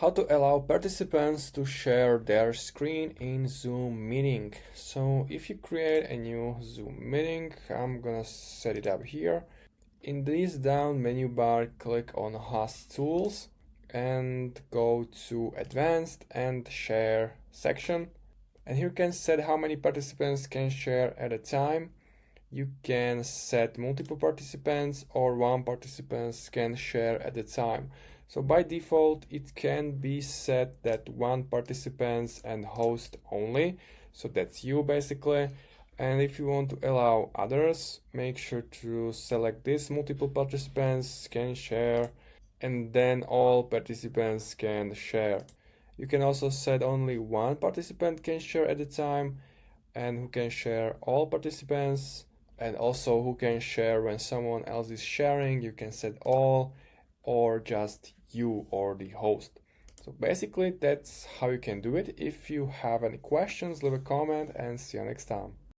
How to allow participants to share their screen in Zoom meeting. So if you create a new Zoom meeting, I'm gonna set it up here. In this down menu bar, click on Host Tools and go to Advanced and Share section. And here you can set how many participants can share at a time. You can set multiple participants or one participant can share at a time. So by default, it can be set that one participant and host only. So that's you basically. And if you want to allow others, make sure to select this multiple participants can share, and then all participants can share. You can also set only one participant can share at a time, and who can share all participants, and also who can share when someone else is sharing. You can set all or just you or the host. So basically that's how you can do it. If you have any questions, leave a comment and see you next time.